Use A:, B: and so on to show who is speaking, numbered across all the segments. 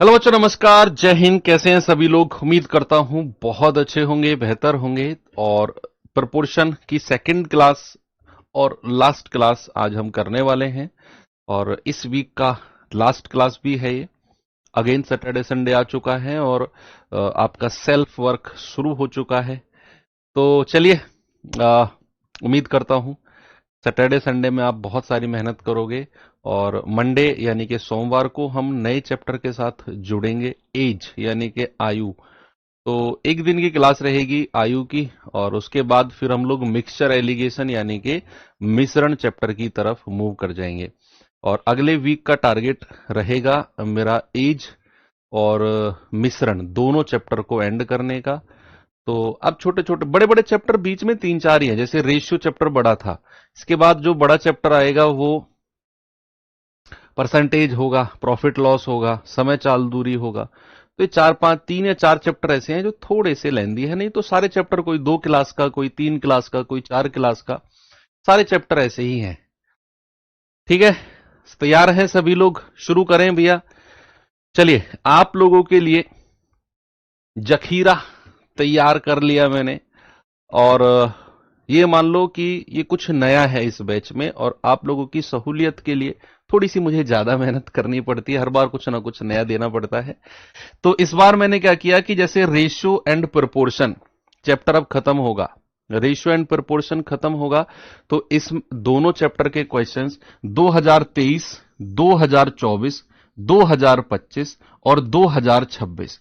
A: Hello बच्चों, नमस्कार, जय हिंद। कैसे हैं सभी लोग? उम्मीद करता हूं बहुत अच्छे होंगे, बेहतर होंगे। और प्रपोर्शन की सेकंड क्लास और लास्ट क्लास आज हम करने वाले हैं। और इस वीक का लास्ट क्लास भी है ये। अगेन सैटरडे संडे आ चुका है और आपका सेल्फ वर्क शुरू हो चुका है। तो चलिए, उम्मीद करता हूं सैटरडे संडे में आप बहुत सारी मेहनत करोगे और मंडे यानी कि सोमवार को हम नए चैप्टर के साथ जुड़ेंगे, एज यानी कि आयु। तो एक दिन की क्लास रहेगी आयु की, और उसके बाद फिर हम लोग मिक्सचर एलिगेशन यानी कि मिश्रण चैप्टर की तरफ मूव कर जाएंगे। और अगले वीक का टारगेट रहेगा मेरा एज और मिश्रण दोनों चैप्टर को एंड करने का। तो अब छोटे छोटे बड़े बड़े चैप्टर बीच में तीन चार ही हैं। जैसे रेशियो चैप्टर बड़ा था, इसके बाद जो बड़ा चैप्टर आएगा वो परसेंटेज होगा, प्रॉफिट लॉस होगा, समय चाल दूरी होगा। तो ये चार पांच, तीन या चार चैप्टर ऐसे हैं जो थोड़े से लेंदी है। नहीं तो सारे चैप्टर, कोई 2 क्लास का, कोई 3 क्लास का, कोई 4 क्लास का, सारे चैप्टर ऐसे ही हैं। ठीक है, तैयार हैं सभी लोग? शुरू करें भैया। चलिए, आप लोगों के लिए जखीरा तैयार कर लिया मैंने। और ये मान लो कि ये कुछ नया है इस बैच में, और आप लोगों की सहूलियत के लिए थोड़ी सी मुझे ज्यादा मेहनत करनी पड़ती है। हर बार कुछ ना कुछ नया देना पड़ता है। तो इस बार मैंने क्या किया कि जैसे रेशियो एंड प्रोपोर्शन चैप्टर अब खत्म होगा, रेशियो एंड प्रोपोर्शन खत्म होगा, तो इस दोनों चैप्टर के क्वेश्चंस 2023, 2024, 2025 और 2026,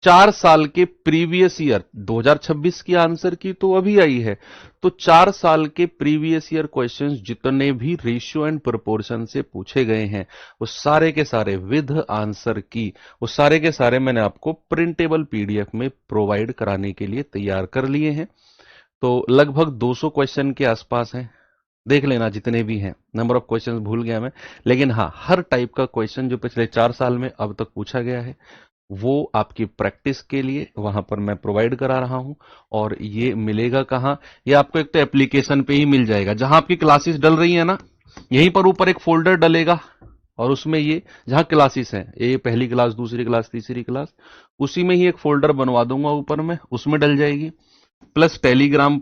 A: 4 साल के प्रीवियस ईयर, 2026 की आंसर की तो अभी आई है, तो 4 साल के प्रीवियस ईयर क्वेश्चंस जितने भी रेशियो एंड प्रोपोर्शन से पूछे गए हैं, वो सारे के सारे विद आंसर की, वो सारे के सारे मैंने आपको प्रिंटेबल पीडीएफ में प्रोवाइड कराने के लिए तैयार कर लिए हैं। तो लगभग 200 क्वेश्चन के आसपास हैं। देख लेना जितने भी हैं, नंबर ऑफ क्वेश्चंस भूल गया मैं। लेकिन हाँ, हर टाइप का क्वेश्चन जो पिछले 4 साल में अब तक पूछा गया है, वो आपकी प्रैक्टिस के लिए वहां पर मैं प्रोवाइड करा रहा हूं। और ये मिलेगा कहां? ये आपको एक तो एप्लीकेशन पे ही मिल जाएगा, जहां आपकी क्लासेस डल रही है ना, यहीं पर ऊपर एक फोल्डर डलेगा। और उसमें ये जहां क्लासेस हैं, ये पहली क्लास, दूसरी क्लास, तीसरी क्लास, उसी में ही एक फोल्डर बनवा दूंगा ऊपर में, उसमें डल जाएगी। प्लस टेलीग्राम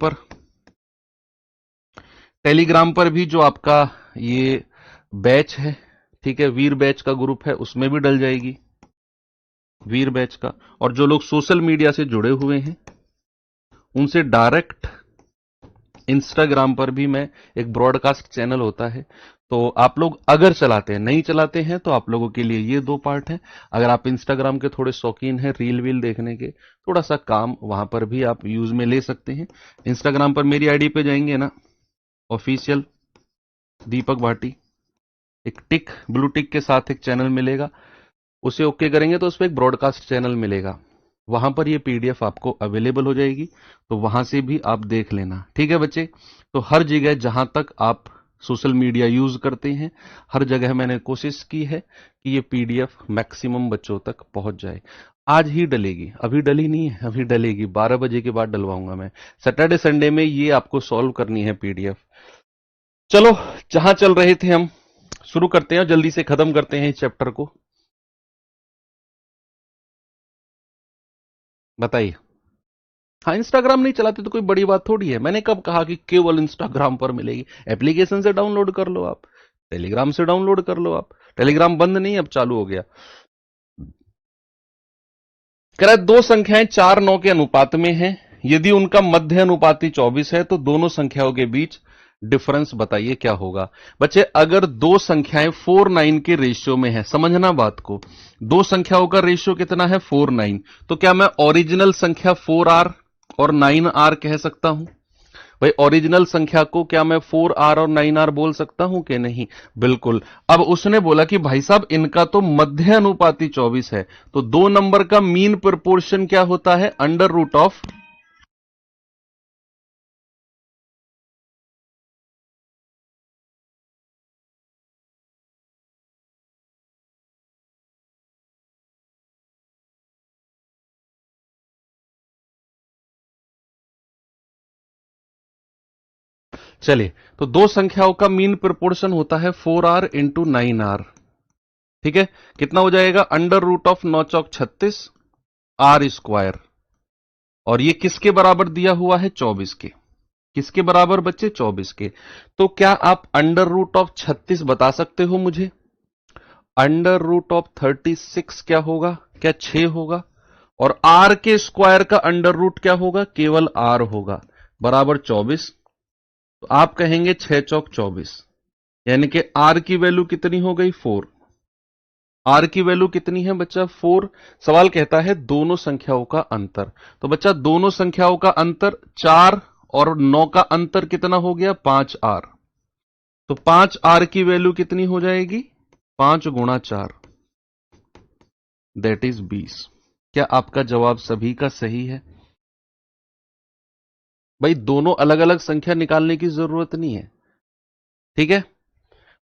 A: पर भी जो आपका ये बैच है, ठीक है, वीर बैच का ग्रुप है, उसमें भी डल जाएगी, वीर बैच का। और जो लोग सोशल मीडिया से जुड़े हुए हैं, उनसे डायरेक्ट इंस्टाग्राम पर भी मैं, एक ब्रॉडकास्ट चैनल होता है, तो आप लोग अगर चलाते हैं, नहीं चलाते हैं तो आप लोगों के लिए ये 2 पार्ट हैं। अगर आप इंस्टाग्राम के थोड़े शौकीन हैं रील वील देखने के, थोड़ा सा काम वहां पर भी आप यूज में ले सकते हैं। इंस्टाग्राम पर मेरी आईडी पे जाएंगे ना, ऑफिशियल दीपक भाटी, एक टिक, ब्लू टिक के साथ एक चैनल मिलेगा, उसे ओके करेंगे तो उस पर एक ब्रॉडकास्ट चैनल मिलेगा, वहां पर ये पीडीएफ आपको अवेलेबल हो जाएगी। तो वहां से भी आप देख लेना, ठीक है बच्चे? तो हर जगह जहां तक आप सोशल मीडिया यूज करते हैं, हर जगह मैंने कोशिश की है कि ये पीडीएफ मैक्सिमम बच्चों तक पहुंच जाए। आज ही डलेगी, अभी डली नहीं है, अभी डलेगी, 12 बजे के बाद डलवाऊंगा मैं। सैटरडे संडे में ये आपको सॉल्व करनी है पीडीएफ। चलो, जहां चल रहे थे हम, शुरू करते हैं, जल्दी से खत्म करते हैं इस चैप्टर को। बताइए। हाँ, इंस्टाग्राम नहीं चलाते तो कोई बड़ी बात थोड़ी है। मैंने कब कहा कि केवल इंस्टाग्राम पर मिलेगी? एप्लीकेशन से डाउनलोड कर लो आप, टेलीग्राम से डाउनलोड कर लो आप। टेलीग्राम बंद नहीं, अब चालू हो गया। कह रहा है दो संख्याएं 4 9 के अनुपात में हैं, यदि उनका मध्य अनुपाती 24 है तो दोनों संख्याओं के बीच डिफरेंस बताइए क्या होगा। बच्चे, अगर दो संख्याएं 4 9 के रेशियो में है, समझना बात को, दो संख्याओं का रेशियो कितना है? 4 9, तो क्या मैं ओरिजिनल संख्या 4r और 9r कह सकता हूं? भाई, ओरिजिनल संख्या को क्या मैं 4r और 9r बोल सकता हूं कि नहीं? बिल्कुल। अब उसने बोला कि भाई साहब इनका तो मध्य अनुपाती 24 है, तो दो नंबर का मीन प्रोपोर्शन क्या होता है? अंडर रूट ऑफ, चलिए, तो दो संख्याओं का मीन प्रोपोर्शन होता है 4r इंटू 9r, ठीक है, कितना हो जाएगा, अंडर रूट ऑफ 9 चौक 36 आर स्क्वायर, और ये किसके बराबर दिया हुआ है, 24 के। किसके बराबर बच्चे, 24 के। तो क्या आप अंडर रूट ऑफ 36 बता सकते हो मुझे? अंडर रूट ऑफ 36 क्या होगा, क्या 6 होगा? और आर के स्क्वायर का अंडर रूट क्या होगा, केवल आर होगा, बराबर 24। तो आप कहेंगे 6 चौक 24, यानी कि आर की वैल्यू कितनी हो गई, 4। आर की वैल्यू कितनी है बच्चा, 4। सवाल कहता है दोनों संख्याओं का अंतर। तो बच्चा दोनों संख्याओं का अंतर 4 और 9 का अंतर कितना हो गया, 5 आर। तो 5 आर की वैल्यू कितनी हो जाएगी, 5 गुणा 4, दैट इज 20। क्या आपका जवाब सभी का सही है? भाई दोनों अलग अलग संख्या निकालने की जरूरत नहीं है, ठीक है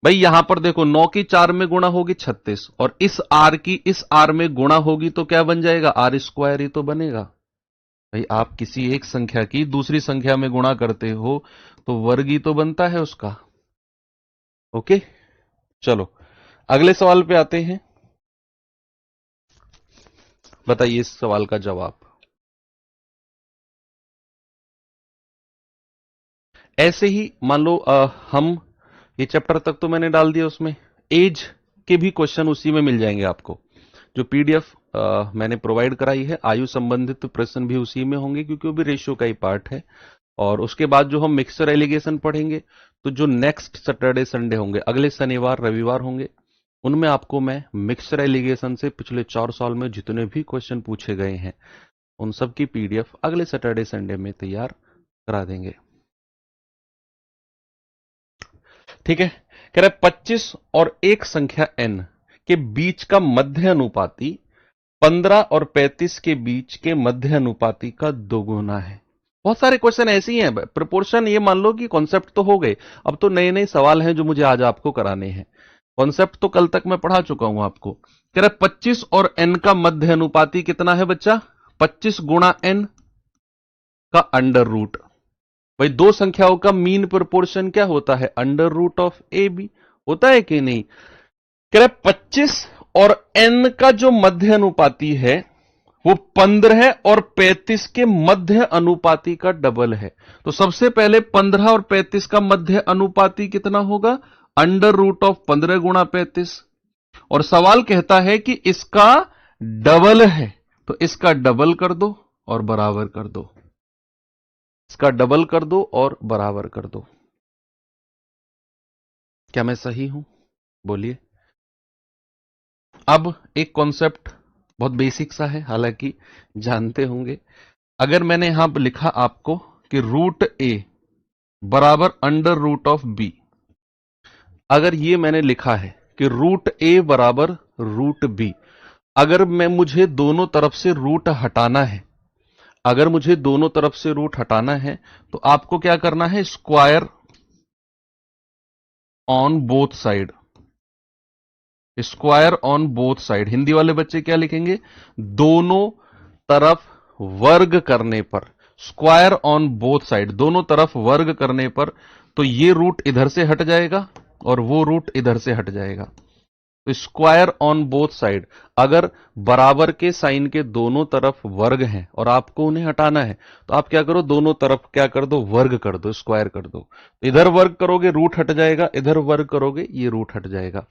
A: भाई। यहां पर देखो 9 की 4 में गुणा होगी 36, और इस आर की इस आर में गुणा होगी तो क्या बन जाएगा, आर स्क्वायर ही तो बनेगा। भाई आप किसी एक संख्या की दूसरी संख्या में गुणा करते हो तो वर्ग ही तो बनता है उसका। ओके, चलो अगले सवाल पे आते हैं। बताइए इस सवाल का जवाब। ऐसे ही मान लो हम ये चैप्टर तक तो मैंने डाल दिया, उसमें एज के भी क्वेश्चन उसी में मिल जाएंगे आपको। जो पीडीएफ मैंने प्रोवाइड कराई है, आयु संबंधित प्रश्न भी उसी में होंगे, क्योंकि वो भी रेशियो का ही पार्ट है। और उसके बाद जो हम मिक्सचर एलिगेशन पढ़ेंगे, तो जो नेक्स्ट सैटरडे संडे होंगे, अगले शनिवार रविवार होंगे, उनमें आपको मैं मिक्सचर एलिगेशन से पिछले 4 साल में जितने भी क्वेश्चन पूछे गए हैं उन सब की पीडीएफ अगले सैटरडे संडे में तैयार करा देंगे। ठीक है, कह रहा है 25 और एक संख्या n के बीच का मध्य अनुपाती 15 और 35 के बीच के मध्य अनुपाती का दोगुना है। बहुत सारे क्वेश्चन ऐसे ही हैं। प्रोपोर्शन ये मान लो कि कॉन्सेप्ट तो हो गए, अब तो नए नए सवाल हैं जो मुझे आज आपको कराने हैं। कॉन्सेप्ट तो कल तक मैं पढ़ा चुका हूं आपको। कह रहा है 25 और n का मध्य अनुपाती कितना है बच्चा, 25 गुणा n का अंडर रूट। भाई दो संख्याओं का मीन प्रोपोर्शन क्या होता है, under root of A B, होता है कि नहीं। कह रहा है 25 और n का जो मध्य अनुपाती है वो 15 और 35 के मध्य अनुपाती का डबल है। तो सबसे पहले 15 और 35 का मध्य अनुपाती कितना होगा, अंडर रूट ऑफ 15 गुणा 35। और सवाल कहता है कि इसका डबल है, तो इसका डबल कर दो और बराबर कर दो, इसका डबल कर दो और बराबर कर दो। क्या मैं सही हूं, बोलिए। अब एक कॉन्सेप्ट बहुत बेसिक सा है, हालांकि जानते होंगे। अगर मैंने यहां पर लिखा आपको कि रूट ए बराबर अंडर रूट ऑफ बी, अगर ये मैंने लिखा है कि रूट ए बराबर रूट बी, अगर मुझे दोनों तरफ से रूट हटाना है, अगर मुझे दोनों तरफ से रूट हटाना है तो आपको क्या करना है, square on both side, square on both side. Hindi वाले बच्चे क्या लिखेंगे, दोनों तरफ वर्ग करने पर, स्क्वायर ऑन बोथ साइड, दोनों तरफ वर्ग करने पर, तो ये रूट इधर से हट जाएगा और वो रूट इधर से हट जाएगा। तो स्क्वायर ऑन बोथ साइड, अगर बराबर के साइन के दोनों तरफ वर्ग हैं और आपको उन्हें हटाना है तो आप क्या करो, दोनों तरफ क्या कर दो, वर्ग कर दो, स्क्वायर कर दो। इधर वर्ग करोगे रूट हट जाएगा, इधर वर्ग करोगे ये रूट हट जाएगा।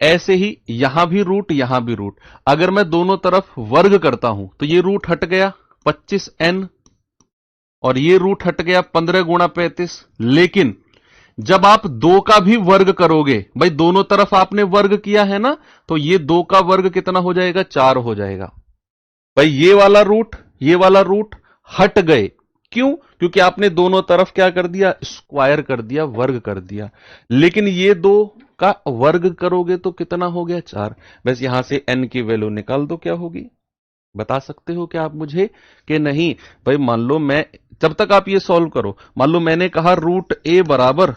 A: ऐसे ही यहां भी रूट, यहां भी रूट। अगर मैं दोनों तरफ वर्ग करता हूं तो ये रूट हट गया 25n, और ये रूट हट गया 15 गुणा 35। लेकिन जब आप 2 का भी वर्ग करोगे, भाई दोनों तरफ आपने वर्ग किया है ना, तो ये 2 का वर्ग कितना हो जाएगा, 4 हो जाएगा। भाई ये वाला रूट हट गए, क्यों, क्योंकि आपने दोनों तरफ क्या कर दिया, स्क्वायर कर दिया, वर्ग कर दिया। लेकिन ये 2 का वर्ग करोगे तो कितना हो गया, 4। बस यहां से n की वैल्यू निकाल दो, क्या होगी, बता सकते हो क्या आप मुझे कि नहीं। भाई मान लो मैं, जब तक आप ये सॉल्व करो, मान लो मैंने कहा रूट ए बराबर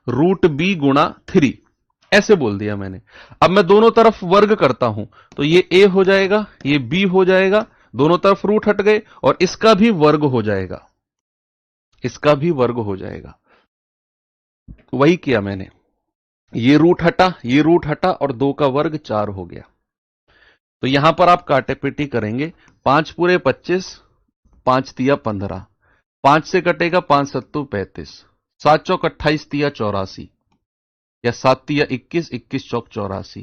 A: रूट बी गुणा 3, ऐसे बोल दिया मैंने। अब मैं दोनों तरफ वर्ग करता हूं तो ये ए हो जाएगा, ये बी हो जाएगा, दोनों तरफ रूट हट गए, और इसका भी वर्ग हो जाएगा, इसका भी वर्ग हो जाएगा। वही किया मैंने। ये रूट हटा और 2 का वर्ग 4 हो गया। तो यहां पर आप काटेपिटी करेंगे, 5 पूरे 25, 5 तिया 15, 5 से कटेगा 5 सत्तू 35, 7 चौक 28 तिया 84, या 7 तिया 21, 21 चौक 84।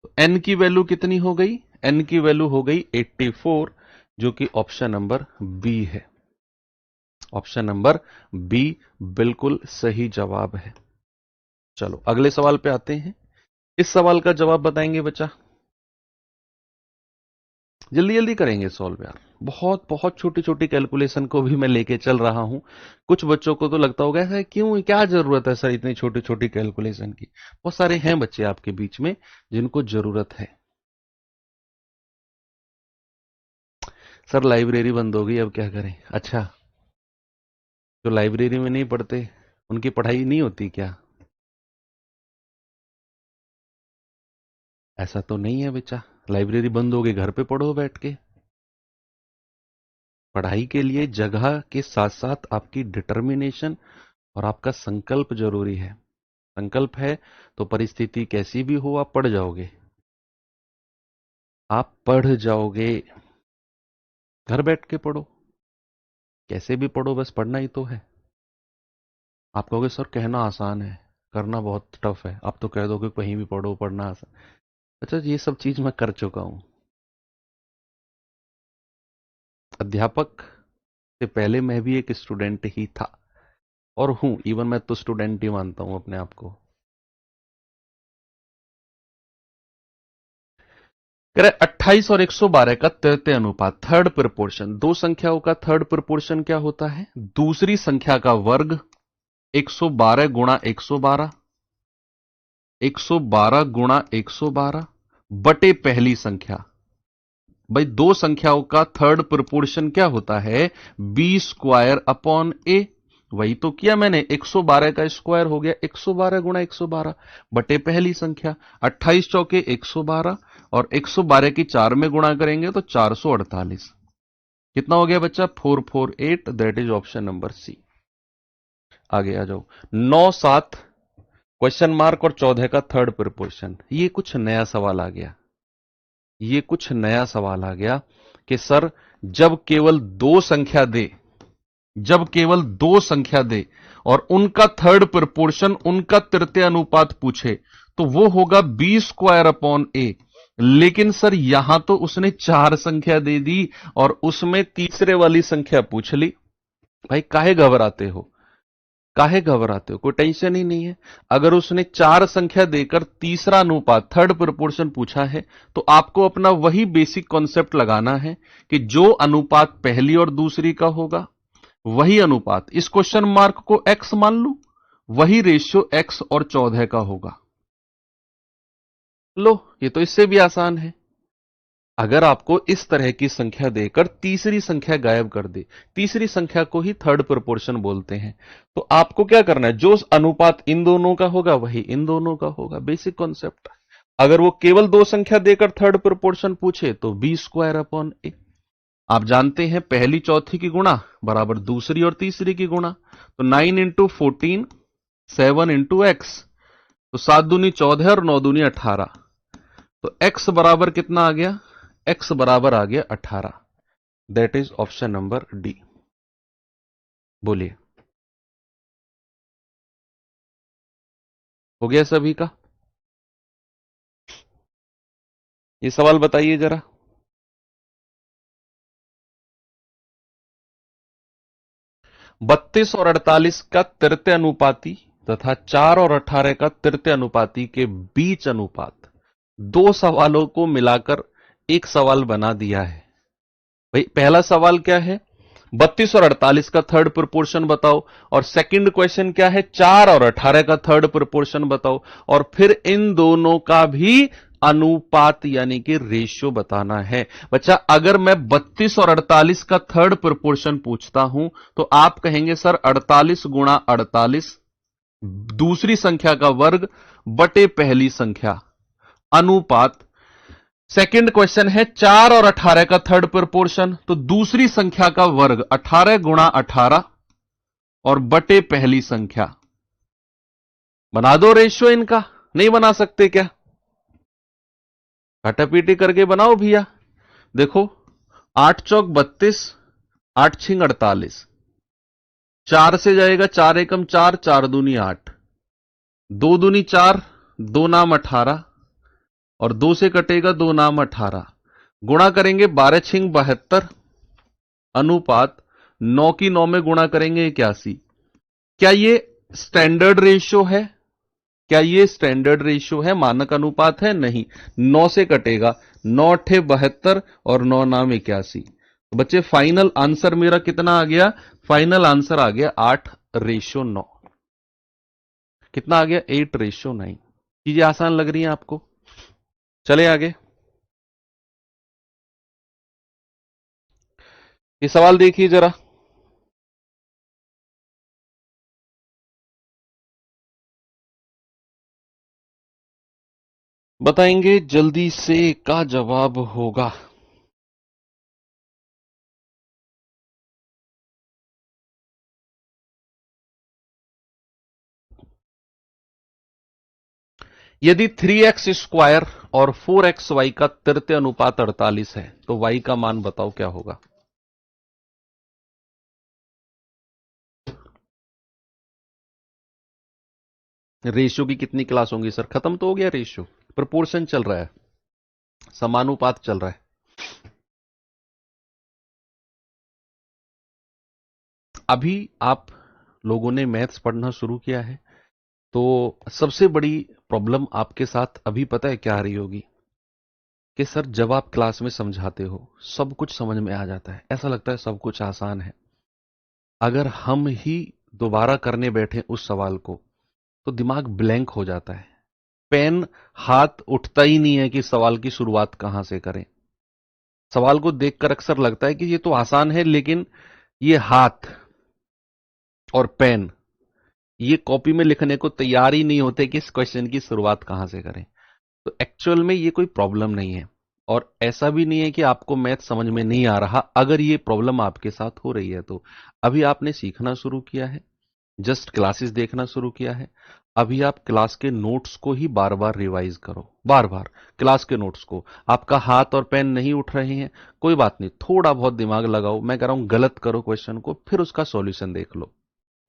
A: तो एन की वैल्यू कितनी हो गई? एन की वैल्यू हो गई 84, जो कि ऑप्शन नंबर बी है। ऑप्शन नंबर बी बिल्कुल सही जवाब है। चलो अगले सवाल पे आते हैं। इस सवाल का जवाब बताएंगे बच्चा? जल्दी जल्दी करेंगे सॉल्व यार। बहुत बहुत छोटी छोटी कैलकुलेशन को भी मैं लेके चल रहा हूं। कुछ बच्चों को तो लगता होगा ऐसा क्यों, क्या जरूरत है सर इतनी छोटी छोटी कैलकुलेशन की? बहुत सारे हैं बच्चे आपके बीच में जिनको जरूरत है। सर लाइब्रेरी बंद हो गई, अब क्या करें? अच्छा, जो लाइब्रेरी में नहीं पढ़ते उनकी पढ़ाई नहीं होती क्या? ऐसा तो नहीं है बच्चा, लाइब्रेरी बंद हो गई, घर पे पढ़ो बैठ के। पढ़ाई के लिए जगह के साथ साथ आपकी डिटर्मिनेशन और आपका संकल्प जरूरी है। संकल्प है तो परिस्थिति कैसी भी हो आप पढ़ जाओगे, आप पढ़ जाओगे। घर बैठ के पढ़ो, कैसे भी पढ़ो, बस पढ़ना ही तो है। आप कहोगे सर कहना आसान है, करना बहुत टफ है। आप तो कह दोगे कहीं भी पढ़ो, पढ़ना आसान। अच्छा, ये सब चीज मैं कर चुका हूं। अध्यापक से पहले मैं भी एक स्टूडेंट ही था और हूं, इवन मैं तो स्टूडेंट ही मानता हूं अपने आप को। कह रहे 28 और 112 का तृतीय अनुपात, थर्ड प्रपोर्शन। दो संख्याओं का थर्ड प्रपोर्शन क्या होता है? दूसरी संख्या का वर्ग 112 गुणा 112, 112 गुणा 112 बटे पहली संख्या। भाई दो संख्याओं का थर्ड प्रपोर्शन क्या होता है? बी स्क्वायर अपॉन ए। वही तो किया मैंने, 112 का स्क्वायर हो गया 112 गुणा 112 बटे पहली संख्या। 28 चौके 112 और 112 की 4 में गुणा करेंगे तो 448। कितना हो गया बच्चा? 448। That is option number C. आगे आ जाओ। 9 7 क्वेश्चन मार्क और 14 का थर्ड प्रपोर्शन। ये कुछ नया सवाल आ गया, ये कुछ नया सवाल आ गया कि सर जब केवल दो संख्या दे, जब केवल दो संख्या दे और उनका थर्ड प्रपोर्शन, उनका तृतीय अनुपात पूछे तो वो होगा बी स्क्वायर अपॉन ए। लेकिन सर यहां तो उसने चार संख्या दे दी और उसमें तीसरे वाली संख्या पूछ ली। भाई काहे घबराते हो, काहे घबराते हो? कोई टेंशन ही नहीं है। अगर उसने चार संख्या देकर तीसरा अनुपात, थर्ड प्रपोर्शन पूछा है तो आपको अपना वही बेसिक कॉन्सेप्ट लगाना है कि जो अनुपात पहली और दूसरी का होगा वही अनुपात, इस क्वेश्चन मार्क को x मान लू, वही रेशियो x और 14 का होगा। लो, ये तो इससे भी आसान है। अगर आपको इस तरह की संख्या देकर तीसरी संख्या गायब कर दे, तीसरी संख्या को ही थर्ड प्रोपोर्शन बोलते हैं, तो आपको क्या करना है? जो अनुपात इन दोनों का होगा वही इन दोनों का होगा। Basic concept. अगर वो केवल दो संख्या देकर थर्ड प्रोपोर्शन पूछे तो बी स्क्वायर अपॉन ए। आप जानते हैं पहली चौथी की गुणा बराबर दूसरी और तीसरी की गुणा। तो 9 इंटू 14, 7 इंटू एक्स, तो 7 दूनी 14 और 9 दूनी 18। तो x बराबर कितना आ गया? x बराबर आ गया 18। That is option number D. बोलिए, हो गया सभी का? ये सवाल बताइए जरा। 32 और 48 का तृतीय अनुपाती तथा 4 और 18 का तृतीय अनुपाती के बीच अनुपात, दो सवालों को मिलाकर एक सवाल बना दिया है। भाई पहला सवाल क्या है? 32 और 48 का थर्ड प्रोपोर्शन बताओ। और सेकंड क्वेश्चन क्या है? 4 और 18 का थर्ड प्रोपोर्शन बताओ। और फिर इन दोनों का भी अनुपात यानी कि रेशियो बताना है। बच्चा अगर मैं 32 और 48 का थर्ड प्रोपोर्शन पूछता हूं तो आप कहेंगे सर 48 गुणा 48 दूसरी संख्या का वर्ग बटे पहली संख्या अनुपात। सेकंड क्वेश्चन है 4 और 18 का थर्ड प्रोपोर्शन, तो दूसरी संख्या का वर्ग 18 गुणा 18 और बटे पहली संख्या। बना दो रेशियो इनका, नहीं बना सकते क्या? काटापीटी करके बनाओ भैया। देखो, 8 चौक 32, 8 छिंग 48, 4 से जाएगा 4 एकम 4, 4 दूनी 8, 2 दूनी 4, 2 नाम 18, और 2 से कटेगा 2 नाम 18, गुणा करेंगे 12 छिंग 72, अनुपात 9 की 9 में गुणा करेंगे 81। क्या ये स्टैंडर्ड रेशियो है? क्या ये स्टैंडर्ड रेशियो है, मानक अनुपात है? नहीं। 9 से कटेगा, 9 8 72 और 9 नाम 81। तो बच्चे फाइनल आंसर मेरा कितना आ गया? फाइनल आंसर आ गया 8:9। कितना आ गया? 8:9। चीजें आसान लग रही हैं आपको? चले आगे। ये सवाल देखिए जरा। बताएंगे जल्दी से का जवाब होगा। यदि 3x² और 4xy का तृतीय अनुपात 48 है तो y का मान बताओ क्या होगा? रेशियो की कितनी क्लास होंगी सर? खत्म तो हो गया रेशियो, प्रोपोर्शन चल रहा है, समानुपात चल रहा है। अभी आप लोगों ने मैथ्स पढ़ना शुरू किया है तो सबसे बड़ी प्रॉब्लम आपके साथ अभी पता है क्या आ रही होगी कि सर जब आप क्लास में समझाते हो सब कुछ समझ में आ जाता है, ऐसा लगता है सब कुछ आसान है। अगर हम ही दोबारा करने बैठे उस सवाल को तो दिमाग ब्लैंक हो जाता है, पेन हाथ उठता ही नहीं है कि सवाल की शुरुआत कहां से करें। सवाल को देखकर अक्सर लगता है कि ये तो आसान है, लेकिन ये हाथ और पेन ये कॉपी में लिखने को तैयार ही नहीं होते कि इस क्वेश्चन की शुरुआत कहां से करें। तो एक्चुअल में ये कोई प्रॉब्लम नहीं है, और ऐसा भी नहीं है कि आपको मैथ समझ में नहीं आ रहा। अगर ये प्रॉब्लम आपके साथ हो रही है तो अभी आपने सीखना शुरू किया है, जस्ट क्लासेस देखना शुरू किया है, अभी आप क्लास के नोट्स को ही बार बार रिवाइज करो, बार बार क्लास के नोट्स को। आपका हाथ और पेन नहीं उठ रहे हैं, कोई बात नहीं, थोड़ा बहुत दिमाग लगाओ, मैं कह रहा हूं गलत करो क्वेश्चन को, फिर उसका सॉल्यूशन देख लो।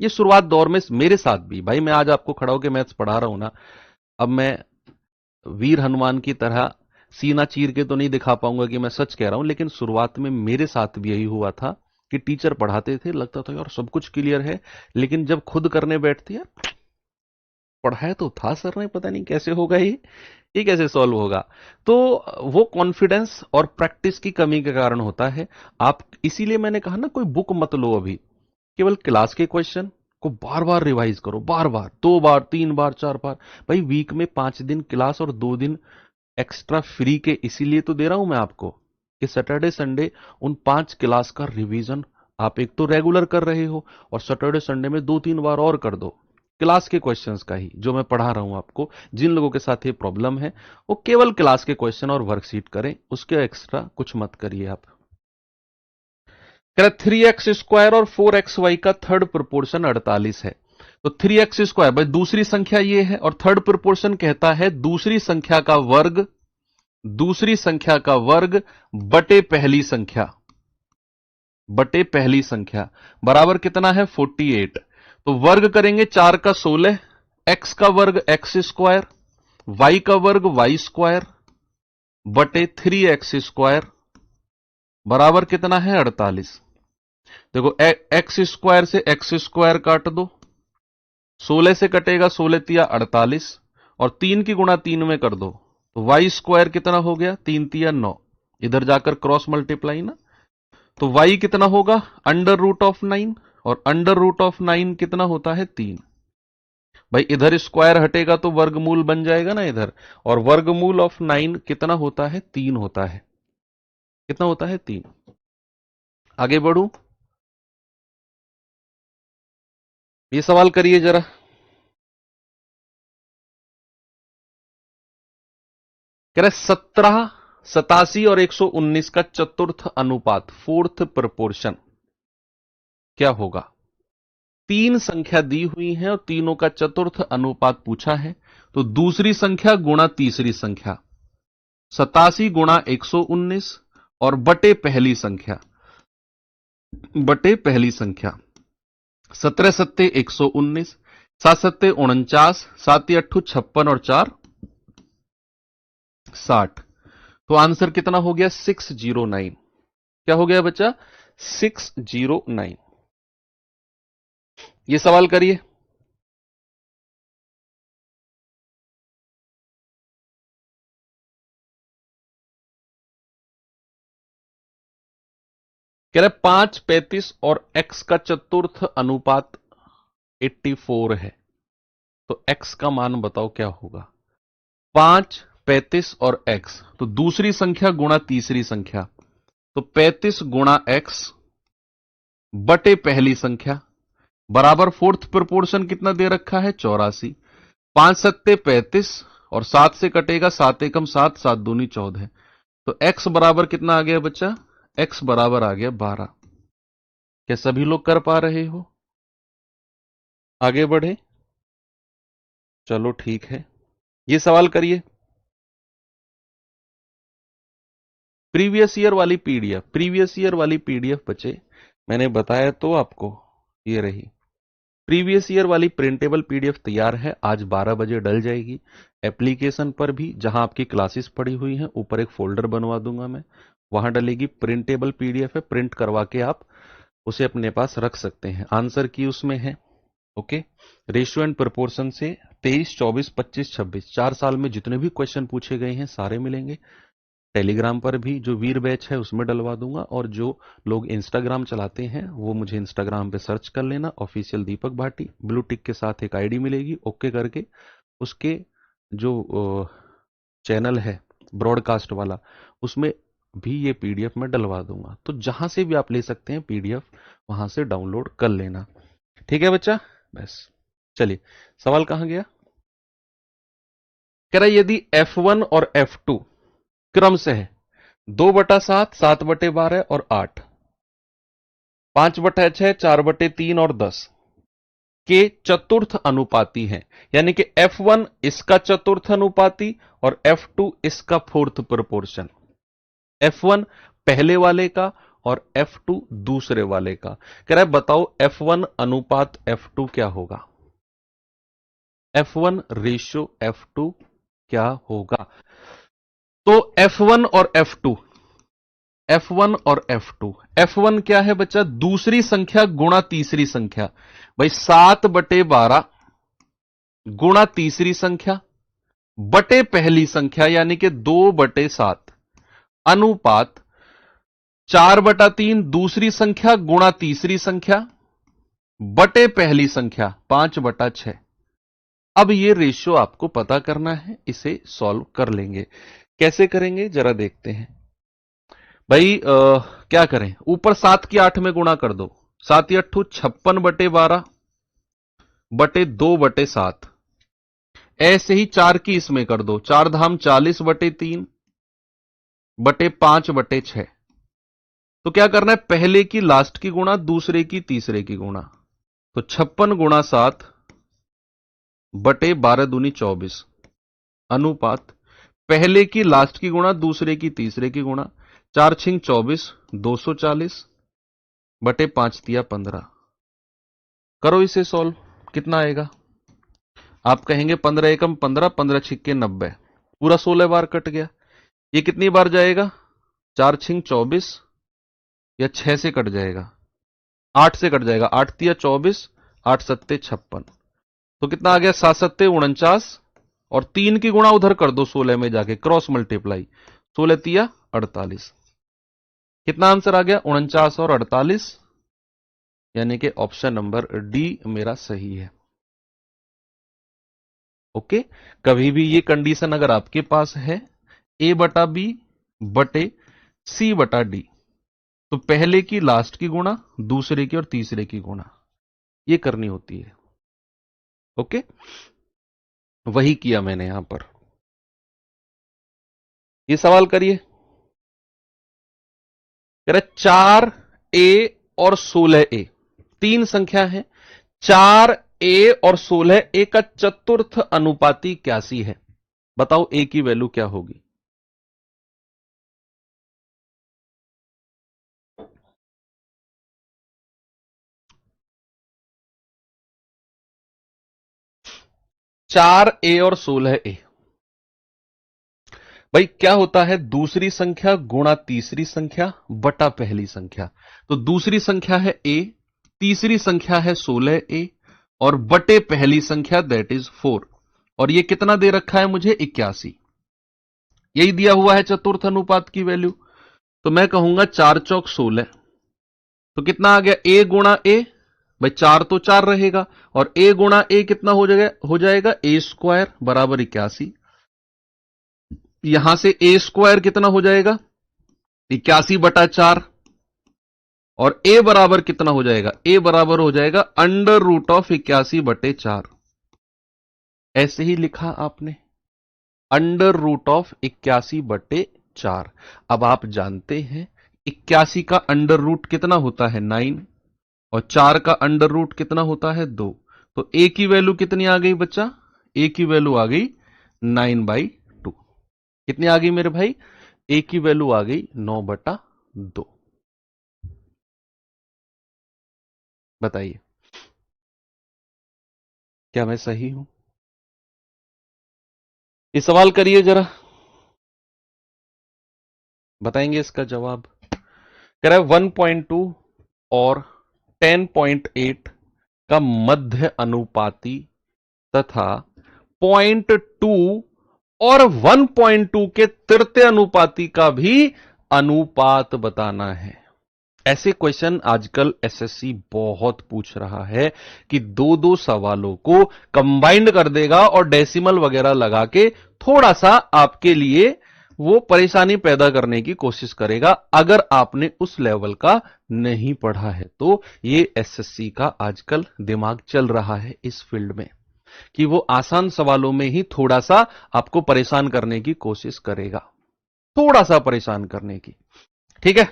A: ये शुरुआत दौर में मेरे साथ भी, भाई मैं आज आपको खड़ा होकर मैथ्स पढ़ा रहा हूं ना, अब मैं वीर हनुमान की तरह सीना चीर के तो नहीं दिखा पाऊंगा कि मैं सच कह रहा हूं, लेकिन शुरुआत में मेरे साथ भी यही हुआ था कि टीचर पढ़ाते थे, लगता था यार सब कुछ क्लियर है, लेकिन जब खुद करने बैठती है, पढ़ाया तो था सर ने, पता नहीं कैसे होगा ये कैसे सॉल्व होगा। तो वो कॉन्फिडेंस और प्रैक्टिस की कमी के कारण होता है। आप, इसीलिए मैंने कहा ना, कोई बुक मत लो अभी, केवल क्लास के क्वेश्चन को बार बार रिवाइज करो, बार बार, 2 बार 3 बार 4 बार। भाई वीक में 5 दिन क्लास और 2 दिन एक्स्ट्रा फ्री के इसीलिए तो दे रहा हूं मैं आपको कि सैटरडे संडे उन 5 क्लास का रिवीजन आप एक तो रेगुलर कर रहे हो, और सैटरडे संडे में 2 3 बार और कर दो क्लास के क्वेश्चंस का ही जो मैं पढ़ा रहा हूं आपको। जिन लोगों के साथ ये प्रॉब्लम है वो केवल क्लास के क्वेश्चन और वर्कशीट करें, उसके एक्स्ट्रा कुछ मत करिए आप। कह रहा 3x² और 4xy का थर्ड प्रोपोर्शन 48 है। तो 3x², भाई दूसरी संख्या ये है, और थर्ड प्रोपोर्शन कहता है दूसरी संख्या का वर्ग, दूसरी संख्या का वर्ग बटे पहली संख्या, बटे पहली संख्या, बराबर कितना है? 48। तो वर्ग करेंगे 4 का 16, एक्स का वर्ग x², वाई का वर्ग y² बटे 3x² बराबर कितना है? 48। देखो x² से x² काट दो, 16 से कटेगा 16 तिया 48, और 3 की गुणा 3 में कर दो तो y² कितना हो गया? 3 तिया 9, इधर जाकर क्रॉस मल्टीप्लाई ना, तो y कितना होगा? √9, और √9 कितना होता है? 3। भाई इधर स्क्वायर हटेगा तो वर्गमूल बन जाएगा ना इधर, और वर्गमूल ऑफ 9 कितना होता है? 3 होता है। कितना होता है? 3। आगे बढ़ू, ये सवाल करिए जरा। कह रहे 17, 87 और 119 का चतुर्थ अनुपात, फोर्थ प्रोपोर्शन क्या होगा? तीन संख्या दी हुई है और तीनों का चतुर्थ अनुपात पूछा है, तो दूसरी संख्या गुणा तीसरी संख्या 87 गुणा 119 और बटे पहली संख्या 17 सत्ते 119, 7 सत्ते 49, 7 अट्ठू 56 और 4 60। तो आंसर कितना हो गया? 609। क्या हो गया बच्चा? 609। ये सवाल करिए। कह रहे 5, 35 और x का चतुर्थ अनुपात 84 है, तो x का मान बताओ क्या होगा? 5, 35 और x, तो दूसरी संख्या गुणा तीसरी संख्या, तो 35 गुणा x बटे पहली संख्या बराबर फोर्थ प्रोपोर्शन कितना दे रखा है? 84। 5 सत्ते 35 और 7 से कटेगा 7 एकम 7, 7 दूनी 14। तो x बराबर कितना आ गया बच्चा? x बराबर आ गया 12। क्या सभी लोग कर पा रहे हो? आगे बढ़े? चलो ठीक है, ये सवाल करिए। प्रीवियस ईयर वाली पीडीएफ बच्चे मैंने बताया तो आपको, ये रही प्रीवियस ईयर वाली प्रिंटेबल पीडीएफ तैयार है, आज 12 बजे डल जाएगी। एप्लीकेशन पर भी जहां आपकी क्लासेस पड़ी हुई हैं ऊपर एक फोल्डर बनवा दूंगा मैं, वहां डलेगी। प्रिंटेबल पीडीएफ है, प्रिंट करवा के आप उसे अपने पास रख सकते हैं। आंसर की उसमें है। ओके, रेशियो एंड प्रोपोर्शन से 23, 24, 25, 26 4 साल में जितने भी क्वेश्चन पूछे गए हैं सारे मिलेंगे। टेलीग्राम पर भी जो वीर बैच है उसमें डलवा दूंगा, और जो लोग इंस्टाग्राम चलाते हैं वो मुझे इंस्टाग्राम पे सर्च कर लेना, ऑफिशियल दीपक भाटी, ब्लू टिक के साथ एक आईडी मिलेगी, ओके करके उसके जो चैनल है ब्रॉडकास्ट वाला, उसमें भी ये पीडीएफ में डलवा दूंगा। तो जहां से भी आप ले सकते हैं पीडीएफ, वहां से डाउनलोड कर लेना। ठीक है बच्चा? बस चलिए, सवाल कहां गया? कह रहा यदि F1 और F2 क्रम से है 2/7, 7/12 और 8, 5/6, 4/3 और 10 के चतुर्थ अनुपाती हैं, यानी कि F1 इसका चतुर्थ अनुपाती और F2 इसका फोर्थ प्रोपोर्शन। F1 पहले वाले का और F2 दूसरे वाले का। कह रहा है बताओ F1 अनुपात F2 क्या होगा? F1 रेशियो F2 क्या होगा? तो F1 और F2, F1 और F2, F1 क्या है बच्चा? दूसरी संख्या गुणा तीसरी संख्या। भाई 7/12 गुणा तीसरी संख्या बटे पहली संख्या, यानी कि 2/7 अनुपात 4/3 दूसरी संख्या गुणा तीसरी संख्या बटे पहली संख्या 5/6। अब ये रेशियो आपको पता करना है, इसे सॉल्व कर लेंगे। कैसे करेंगे जरा देखते हैं। भाई क्या करें, ऊपर 7 की 8 में गुणा कर दो, 7 अट्ठू 56/12 बटे 2/7। ऐसे ही 4 की इसमें कर दो, 4 धाम 40/3 बटे 5/6। तो क्या करना है, पहले की लास्ट की गुणा, दूसरे की तीसरे की गुणा। तो 56 गुणा 7 बटे 12 दूनी 24 अनुपात पहले की लास्ट की गुणा, दूसरे की तीसरे की गुणा। 4 छिंग 24, 240 बटे 5 तिया 15। करो इसे सॉल्व, कितना आएगा? आप कहेंगे 15 एकम 15, 15 छिक्के 90, पूरा 16 बार कट गया। ये कितनी बार जाएगा? 4 छिंग 24 या 6 से कट जाएगा? 8 से कट जाएगा। 8 तिया 24, 8 सत्ते 56, तो कितना आ गया? 7 सत्ते 49, और 3 की गुणा उधर कर दो 16 में जाके, क्रॉस मल्टीप्लाई, 16 तिया 48। कितना आंसर आ गया? 49 और 48, यानी कि ऑप्शन नंबर डी मेरा सही है। ओके, कभी भी ये कंडीशन अगर आपके पास है A/B बटे C/D, तो पहले की लास्ट की गुणा, दूसरे की और तीसरे की गुणा, ये करनी होती है। ओके, वही किया मैंने यहां पर। ये सवाल करिए। कह रहे 4A और 16A तीन संख्या है। 4a और 16a का चतुर्थ अनुपाती 81 है। बताओ a की वैल्यू क्या होगी? चार ए और 16a। भाई क्या होता है? दूसरी संख्या गुणा तीसरी संख्या बटा पहली संख्या। तो दूसरी संख्या है a, तीसरी संख्या है 16a और बटे पहली संख्या दैट इज 4। और ये कितना दे रखा है मुझे? 81। यही दिया हुआ है चतुर्थ अनुपात की वैल्यू। तो मैं कहूंगा 4 चौक 16। तो कितना आ गया? a गुणा a। भाई 4 तो 4 रहेगा और a गुणा a कितना हो जाएगा a स्क्वायर बराबर 81। यहां से a स्क्वायर कितना हो जाएगा? 81/4। और a बराबर कितना हो जाएगा? a बराबर हो जाएगा √81/4। ऐसे ही लिखा आपने, √81/4। अब आप जानते हैं 81 का अंडर रूट कितना होता है? 9। और 4 का अंडर रूट कितना होता है? 2। तो a की वैल्यू कितनी आ गई बच्चा? a की वैल्यू आ गई 9/2। कितनी आ गई मेरे भाई? a की वैल्यू आ गई 9/2। बताइए क्या मैं सही हूं? ये सवाल करिए जरा, बताएंगे इसका जवाब। कह रहा है 1.2 और 10.8 का मध्य अनुपाती तथा 0.2 और 1.2 के तृतीय अनुपाती का भी अनुपात बताना है। ऐसे क्वेश्चन आजकल एसएससी बहुत पूछ रहा है कि दो दो सवालों को कंबाइंड कर देगा और डेसिमल वगैरह लगा के थोड़ा सा आपके लिए वो परेशानी पैदा करने की कोशिश करेगा। अगर आपने उस लेवल का नहीं पढ़ा है तो ये एसएससी का आजकल दिमाग चल रहा है इस फील्ड में कि वो आसान सवालों में ही थोड़ा सा आपको परेशान करने की कोशिश करेगा, थोड़ा सा परेशान करने की। ठीक है,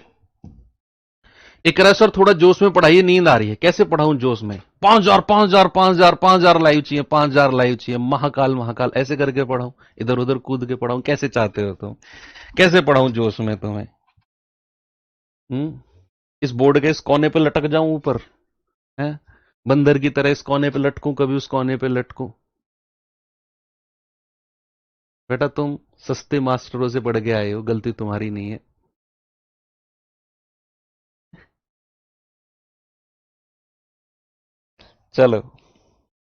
A: एक रहा सर थोड़ा जोश में पढ़ाइए, नींद आ रही है। कैसे पढ़ाऊं जोश में? 5,000 5,000 5,000 5,000 लाइव चाहिए, 5,000 लाइव चाहिए, महाकाल महाकाल ऐसे करके पढ़ाऊं, इधर उधर कूद के पढ़ाऊं? कैसे चाहते हो तुम? कैसे पढ़ाऊं जोश में तुम्हें? इस बोर्ड के इस कोने पे लटक जाऊं ऊपर है, बंदर की तरह इस कोने पे लटकूं, कभी उस कोने पे लटकूं? बेटा तुम सस्ते मास्टरों से पढ़ के आए हो, गलती तुम्हारी नहीं है। चलो,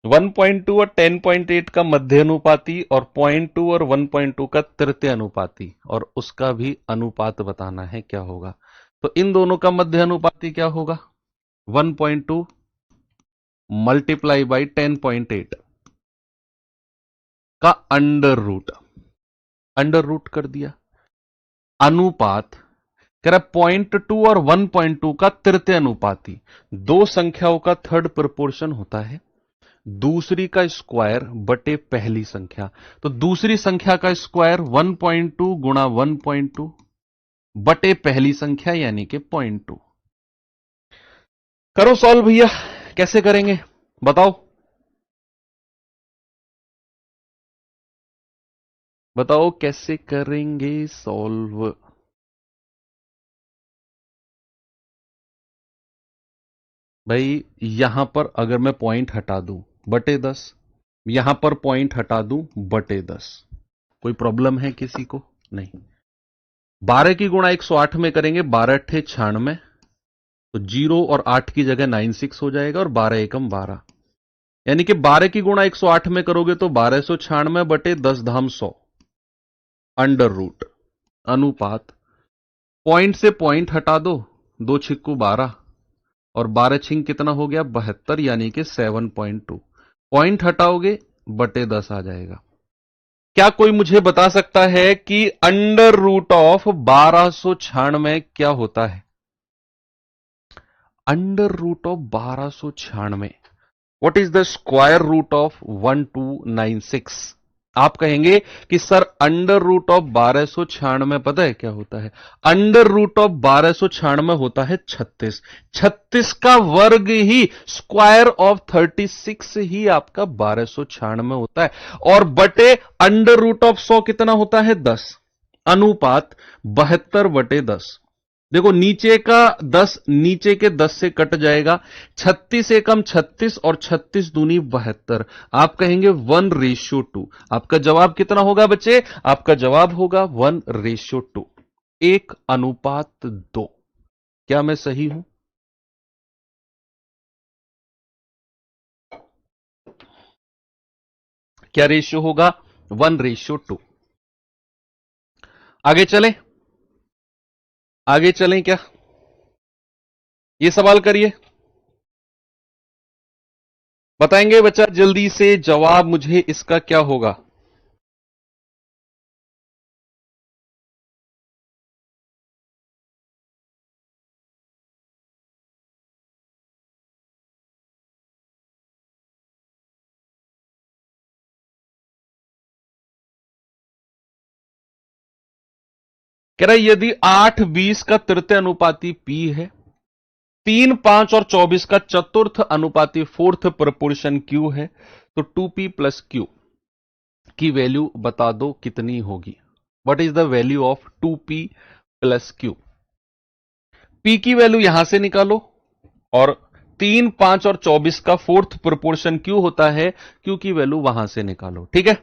A: 1.2 और 10.8 का मध्य अनुपाती और 0.2 और 1.2 का तृतीय अनुपाती और उसका भी अनुपात बताना है क्या होगा। तो इन दोनों का मध्य अनुपाती क्या होगा? 1.2 मल्टीप्लाई बाई 10.8 का अंडर रूट कर दिया। अनुपात कह रहा 0.2 और 1.2 का तृतीय अनुपाती। दो संख्याओं का थर्ड प्रोपोर्शन होता है दूसरी का स्क्वायर बटे पहली संख्या। तो दूसरी संख्या का स्क्वायर 1.2 गुणा 1.2 बटे पहली संख्या यानी कि 0.2। करो सॉल्व भैया, कैसे करेंगे बताओ? बताओ कैसे करेंगे सॉल्व? भाई यहां पर अगर मैं पॉइंट हटा दूं बटे 10, यहां पर पॉइंट हटा दूं बटे 10, कोई प्रॉब्लम है किसी को? नहीं। 12 की गुणा 108 में करेंगे, 12 अट्ठे 96, तो 0 और 8 की जगह 96 हो जाएगा और 12 एकम 12, यानी कि 12 की गुणा 108 में करोगे तो 1296 बटे 10 धाम 100 अंडर रूट अनुपात। पॉइंट से पॉइंट हटा दो, 2 छिक्कू 12 और 12 छिंग कितना हो गया? 72 यानी कि 7.2। पॉइंट हटाओगे बटे 10 आ जाएगा। क्या कोई मुझे बता सकता है कि अंडर रूट ऑफ 1296 क्या होता है? Under root of 1296, what is the square root of 1296? आप कहेंगे कि सर अंडर रूट ऑफ 1296 पता है क्या होता है? अंडर रूट ऑफ 1296 होता है 36। 36 का वर्ग ही स्क्वायर ऑफ 36 ही आपका 1296 होता है। और बटे अंडर रूट ऑफ 100 कितना होता है? 10। अनुपात 72/10। देखो नीचे का 10 नीचे के 10 से कट जाएगा। 36 एकम 36 और 36 दूनी 72। आप कहेंगे 1:2। आपका जवाब कितना होगा बच्चे? आपका जवाब होगा 1:2, 1:2। क्या मैं सही हूं? क्या रेशियो होगा? 1:2। आगे चलें? आगे चलें क्या? ये सवाल करिए, बताएंगे बच्चा जल्दी से जवाब मुझे इसका क्या होगा? कह रहा है यदि 8:20 का तृतीय अनुपाती P है, 3, 5 और 24 का चतुर्थ अनुपाती फोर्थ प्रोपोर्शन Q है, तो 2P प्लस Q की वैल्यू बता दो कितनी होगी? What is the value of 2P plus Q? P की वैल्यू यहां से निकालो और 3, 5 और 24 का फोर्थ प्रोपोर्शन Q होता है, Q की वैल्यू वहां से निकालो। ठीक है,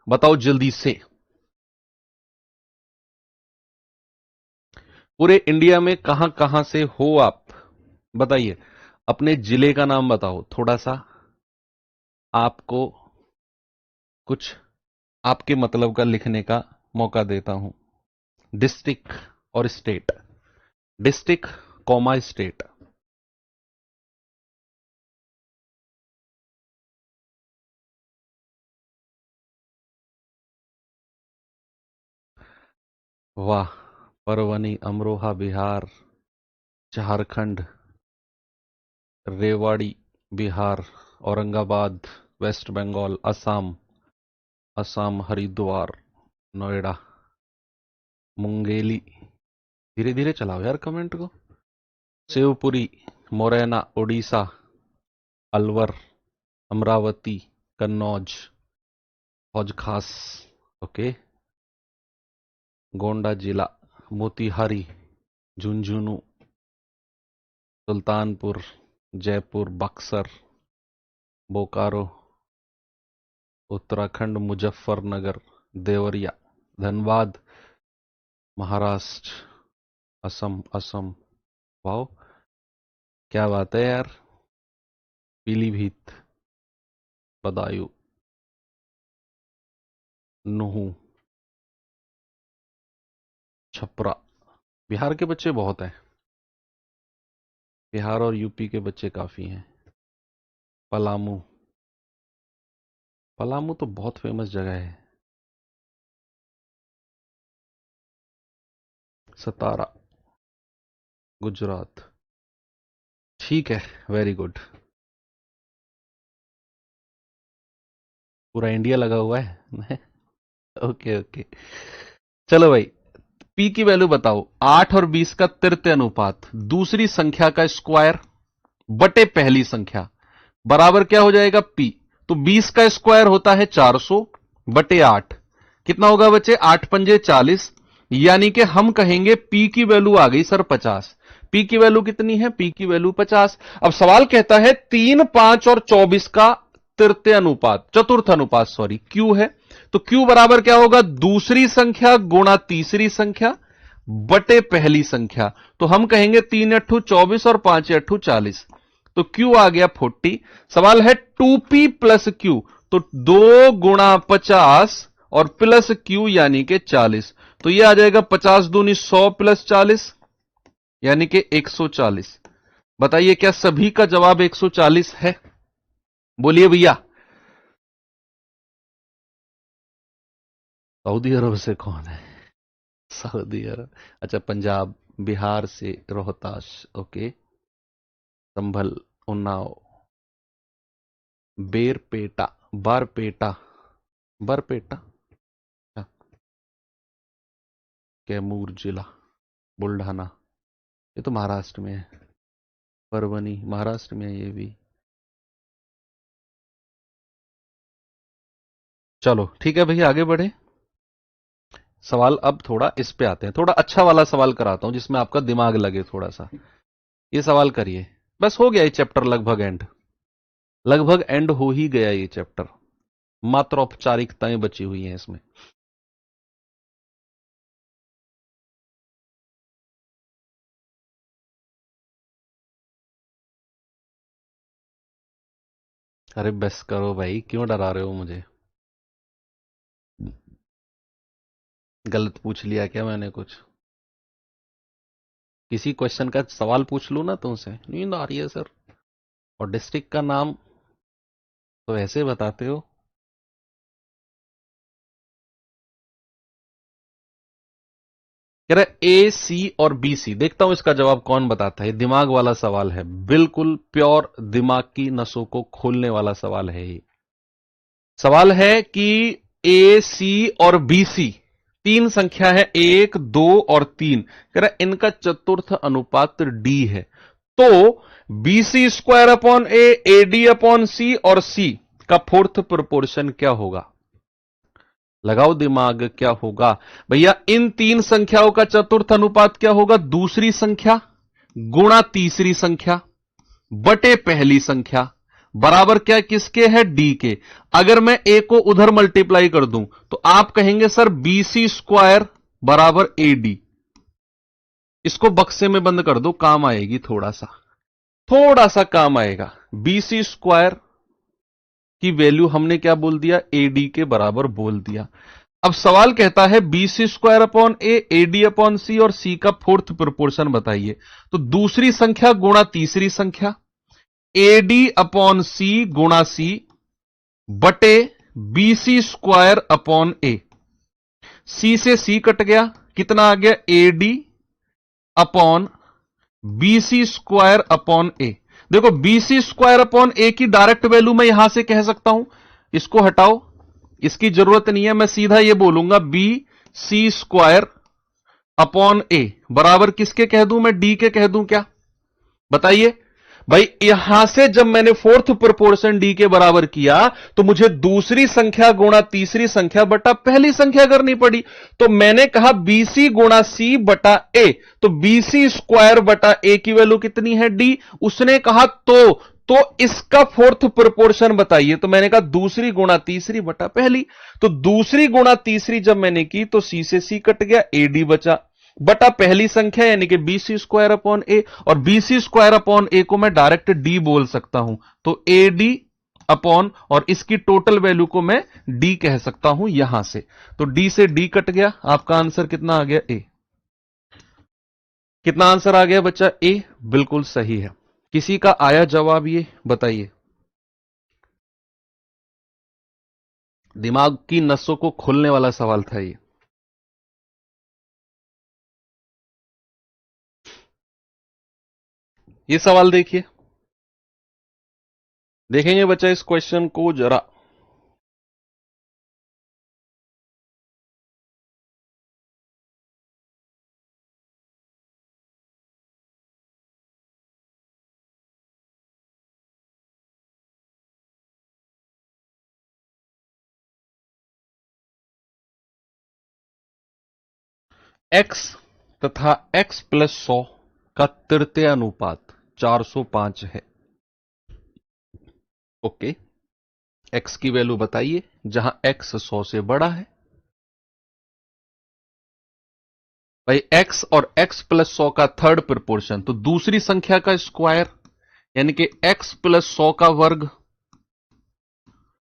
A: बताओ जल्दी से। पूरे इंडिया में कहां कहां से हो आप? बताइए, अपने जिले का नाम बताओ। थोड़ा सा आपको कुछ आपके मतलब का लिखने का मौका देता हूं। डिस्ट्रिक्ट और स्टेट, डिस्ट्रिक्ट कॉमा स्टेट। वाह, परवनी, अमरोहा बिहार, झारखंड, रेवाड़ी बिहार, औरंगाबाद वेस्ट बंगाल, असम, असम हरिद्वार, नोएडा, मुंगेली। धीरे धीरे चलाओ यार कमेंट को। शिवपुरी, मोरैना उड़ीसा, अलवर, अमरावती, कन्नौज, हौज खास, ओके, गोंडा जिला, मोतिहारी, झुंझुनू, सुल्तानपुर, जयपुर, बक्सर, बोकारो, उत्तराखंड, मुजफ्फरनगर, देवरिया, धनबाद, महाराष्ट्र, असम, असम। वाओ, क्या बात है यार। पीलीभीत, बदायूं, नुहू, छपरा। बिहार के बच्चे बहुत हैं, बिहार और यूपी के बच्चे काफी हैं। पलामू, पलामू तो बहुत फेमस जगह है। सतारा, गुजरात। ठीक है, वेरी गुड। पूरा इंडिया लगा हुआ है। ओके ओके, चलो भाई, पी की वैल्यू बताओ। 8 और 20 का तृतीय अनुपात, दूसरी संख्या का स्क्वायर बटे पहली संख्या, बराबर क्या हो जाएगा? पी। तो 20 का स्क्वायर होता है 400 बटे 8। कितना होगा बच्चे? 8 पंजे 40। यानी कि हम कहेंगे पी की वैल्यू आ गई सर 50। पी की वैल्यू कितनी है? पी की वैल्यू 50। अब सवाल कहता है 3, 5 और 24 का तृतीय अनुपात, चतुर्थ अनुपात सॉरी, क्यू है। तो क्यू बराबर क्या होगा? दूसरी संख्या गुणा तीसरी संख्या बटे पहली संख्या। तो हम कहेंगे 3 अट्ठू 24 और 5 अट्ठू 40। तो Q आ गया 40। सवाल है 2P प्लस Q, तो 2 × 50 और प्लस Q यानी कि 40। तो यह आ जाएगा 50 दूनी 100 प्लस 40 यानी कि 140। बताइए क्या सभी का जवाब 140 है? बोलिए भैया। सऊदी अरब से कौन है? सऊदी अरब, अच्छा, पंजाब, बिहार से रोहतास, ओके, संभल, उन्नाव, बेरपेटा, बारपेटा, बरपेटा, कैमूर जिला, बुल्ढाना, ये तो महाराष्ट्र में है। परभनी महाराष्ट्र में है ये भी। चलो ठीक है भैया, आगे बढ़े। सवाल अब थोड़ा इस पे आते हैं, थोड़ा अच्छा वाला सवाल कराता हूं जिसमें आपका दिमाग लगे थोड़ा सा। ये सवाल करिए, बस हो गया ये चैप्टर लगभग एंड, लगभग एंड हो ही गया ये चैप्टर, मात्र औपचारिकताएं बची हुई हैं इसमें। अरे बस करो भाई, क्यों डरा रहे हो मुझे? गलत पूछ लिया क्या मैंने कुछ? किसी क्वेश्चन का सवाल पूछ लूं ना तुमसे, नींद आ रही है सर, और डिस्ट्रिक्ट का नाम तो ऐसे बताते हो। कह रहा ए सी और बी सी, देखता हूं इसका जवाब कौन बताता है। दिमाग वाला सवाल है, बिल्कुल प्योर दिमाग की नसों को खोलने वाला सवाल है ये। सवाल है कि ए सी और बी सी तीन संख्या है, 1 2 और 3, कह रहा है इनका चतुर्थ अनुपात डी है, तो B C square upon A D upon C और सी का फोर्थ प्रोपोर्शन क्या होगा? लगाओ दिमाग, क्या होगा भैया? इन तीन संख्याओं का चतुर्थ अनुपात क्या होगा? दूसरी संख्या गुणा तीसरी संख्या बटे पहली संख्या, बराबर क्या किसके है? डी के। अगर मैं ए को उधर मल्टीप्लाई कर दूं तो आप कहेंगे सर बी सी स्क्वायर बराबर ए डी। इसको बक्से में बंद कर दो, काम आएगी, थोड़ा सा, थोड़ा सा काम आएगा। बी सी स्क्वायर की वैल्यू हमने क्या बोल दिया? ए डी के बराबर बोल दिया। अब सवाल कहता है B C square upon A D upon C और सी का फोर्थ प्रोपोर्शन बताइए। तो दूसरी संख्या गुणा तीसरी संख्या, ए डी अपॉन सी गुणा सी बटे B C square upon A. C से सी कट गया, कितना आ गया? A D upon B C square upon A. देखो B C square upon A की डायरेक्ट वैल्यू मैं यहां से कह सकता हूं, इसको हटाओ, इसकी जरूरत नहीं है, मैं सीधा ये बोलूंगा बी सी स्क्वायर अपॉन ए बराबर किसके कह दूं? मैं डी के कह दूं क्या? बताइए भाई। यहां से जब मैंने फोर्थ प्रोपोर्शन डी के बराबर किया तो मुझे दूसरी संख्या गुणा तीसरी संख्या बटा पहली संख्या करनी पड़ी, तो मैंने कहा बीसी गुणा सी बटा ए, तो बीसी स्क्वायर बटा ए की वैल्यू कितनी है? डी। उसने कहा तो इसका फोर्थ प्रोपोर्शन बताइए, तो मैंने कहा दूसरी गुणा तीसरी बटा पहली। तो दूसरी गुणा तीसरी जब मैंने की तो सी से सी कट गया, ए डी बचा बटा पहली संख्या यानी कि बी सी स्क्वायर अपॉन ए, और बी सी स्क्वायर अपॉन ए को मैं डायरेक्ट डी बोल सकता हूं, तो ए डी अपॉन, और इसकी टोटल वैल्यू को मैं डी कह सकता हूं यहां से। तो डी से डी कट गया, आपका आंसर कितना आ गया? ए। कितना आंसर आ गया बच्चा? ए, बिल्कुल सही है। किसी का आया जवाब ये बताइए? दिमाग की नसों को खोलने वाला सवाल था ये। ये सवाल देखिए, देखेंगे बच्चा इस क्वेश्चन को जरा। x तथा x प्लस 100 का तृतीय अनुपात 405 है। ओके, x की वैल्यू बताइए जहां x 100 से बड़ा है। भाई x और x प्लस 100 का थर्ड प्रोपोर्शन, तो दूसरी संख्या का स्क्वायर यानी कि x प्लस 100 का वर्ग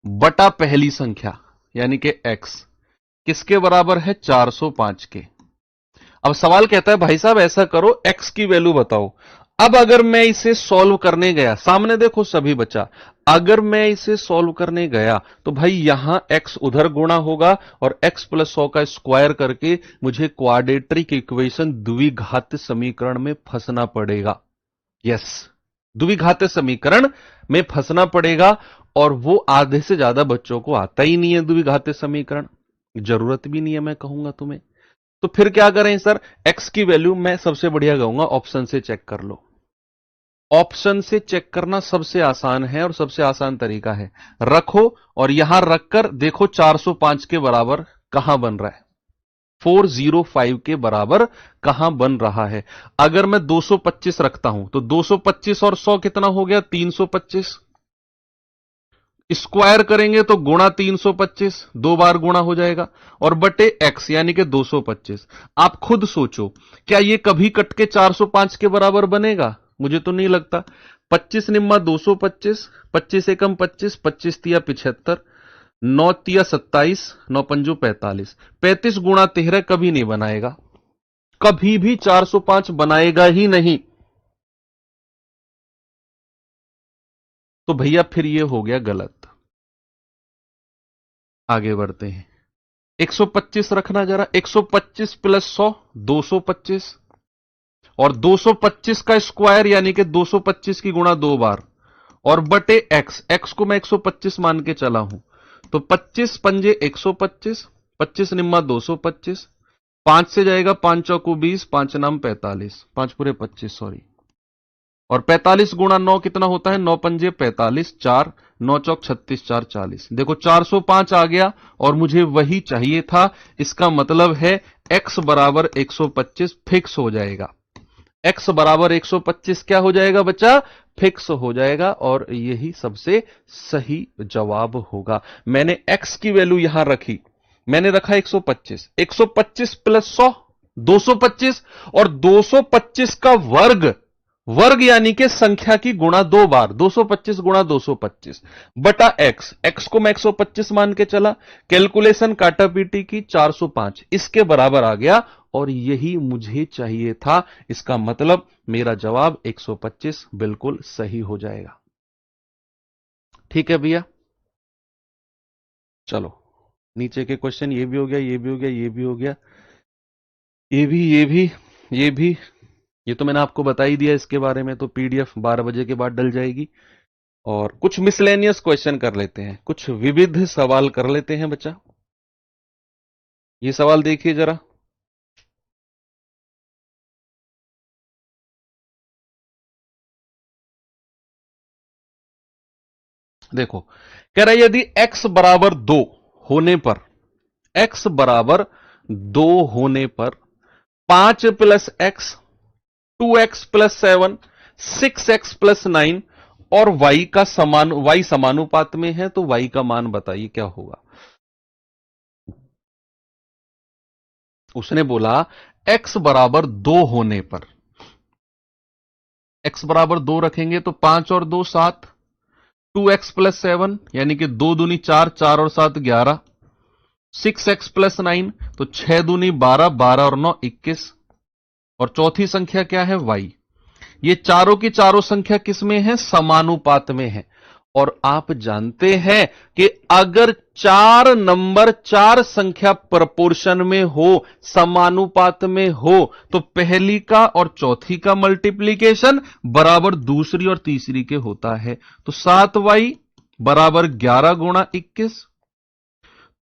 A: बटा पहली संख्या यानी कि x किसके बराबर है? 405 के। अब सवाल कहता है भाई साहब ऐसा करो, x की वैल्यू बताओ। अब अगर मैं इसे सॉल्व करने गया, सामने देखो सभी बच्चा, अगर मैं इसे सॉल्व करने गया तो भाई यहां x उधर गुणा होगा और x प्लस 100 का स्क्वायर करके मुझे क्वाड्रेटिक इक्वेशन द्विघात समीकरण में फंसना पड़ेगा। यस, द्विघात समीकरण में फंसना पड़ेगा, और वो आधे से ज्यादा बच्चों को आता ही नहीं है द्विघात समीकरण, जरूरत भी नहीं है मैं कहूंगा तुम्हें। तो फिर क्या करें सर, एक्स की वैल्यू मैं सबसे बढ़िया कहूंगा ऑप्शन से चेक कर लो। ऑप्शन से चेक करना सबसे आसान है और सबसे आसान तरीका है। रखो और यहां रखकर देखो 405 के बराबर कहां बन रहा है, 405 के बराबर कहां बन रहा है। अगर मैं 225 रखता हूं तो 225 और 100 कितना हो गया, 325। स्क्वायर करेंगे तो गुणा 325, दो बार गुणा हो जाएगा, और बटे एक्स यानी कि 225। आप खुद सोचो, क्या ये कभी कट के 405 के बराबर बनेगा? मुझे तो नहीं लगता। 25 निम्मा 225, 25 एकम 25, 25 तिया 75, 9 तिया 27, 9 पंजो 45, 35 गुणा 13 कभी नहीं बनाएगा, कभी भी 405 बनाएगा ही नहीं। तो भैया फिर ये हो गया गलत। आगे बढ़ते हैं, 125 रखना जरा, 125 प्लस 100 225, और 225 का स्क्वायर यानी कि 225 की गुणा दो बार, और बटे एक्स, एक्स को मैं 125 मान के चला हूं, तो 25 पंजे 125, 25 निम्मा 225, 5 से जाएगा 5 चौको 20, 5 नाम 45, 5 पूरे 25 सॉरी, और 45 गुणा 9 कितना होता है, 9 पंजे 45, 4 9 चौक 36, 4 40। देखो 405 आ गया और मुझे वही चाहिए था। इसका मतलब है x बराबर 125 फिक्स हो जाएगा। x बराबर 125 क्या हो जाएगा बच्चा, फिक्स हो जाएगा, और यही सबसे सही जवाब होगा। मैंने x की वैल्यू यहां रखी, मैंने रखा 125, 125 प्लस 100 225, और 225 का वर्ग, वर्ग यानी कि संख्या की गुणा दो बार, 225 गुणा 225 बटा एक्स, एक्स को मैं 125 मान के चला, कैलकुलेशन काटा पीटी की 405 इसके बराबर आ गया, और यही मुझे चाहिए था। इसका मतलब मेरा जवाब 125 बिल्कुल सही हो जाएगा। ठीक है भैया, चलो नीचे के क्वेश्चन, ये भी हो गया, ये भी हो गया, ये भी हो गया, ये भी, ये भी, ये भी, ये तो मैंने आपको बता ही दिया। इसके बारे में तो पीडीएफ 12 बजे के बाद डल जाएगी। और कुछ मिसलेनियस क्वेश्चन कर लेते हैं, कुछ विविध सवाल कर लेते हैं बच्चा। ये सवाल देखिए जरा, देखो कह रहा है यदि x बराबर 2 होने पर, x बराबर 2 होने पर 5 plus x, 2x plus 7, 6x plus 9 और y का समान, y समानुपात में है, तो y का मान बताइए क्या होगा। उसने बोला x बराबर 2 होने पर, x बराबर 2 रखेंगे तो 5 और 2 7, 2x प्लस 7 यानी कि 2 दूनी 4, 4 और 7 11, 6x प्लस 9 तो 6 दूनी 12, 12 और 9 21, और चौथी संख्या क्या है, y। ये चारों की चारों संख्या किसमें है, समानुपात में है। और आप जानते हैं कि अगर चार नंबर चार संख्या प्रपोर्शन में हो, समानुपात में हो, तो पहली का और चौथी का मल्टीप्लीकेशन बराबर दूसरी और तीसरी के होता है। तो 7y बराबर 11 गुणा 21,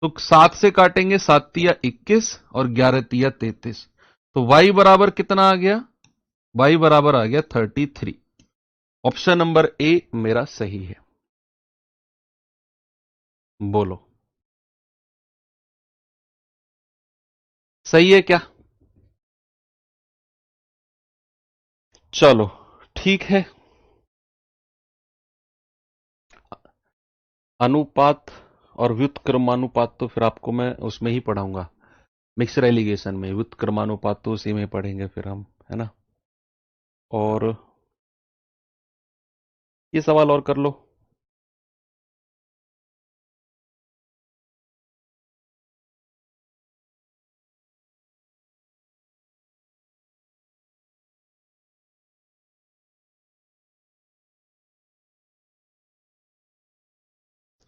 A: तो 7 से काटेंगे, 7 तिया 21 और 11 तिया 33, तो y बराबर कितना आ गया, y बराबर आ गया 33। ऑप्शन नंबर ए मेरा सही है। बोलो सही है क्या? चलो ठीक है। अनुपात और व्युत्क्रमानुपात तो फिर आपको मैं उसमें ही पढ़ाऊंगा, मिक्सर एलिगेशन में। व्युत्क्रमानुपात तो उसी में पढ़ेंगे फिर हम, है ना। और ये सवाल और कर लो।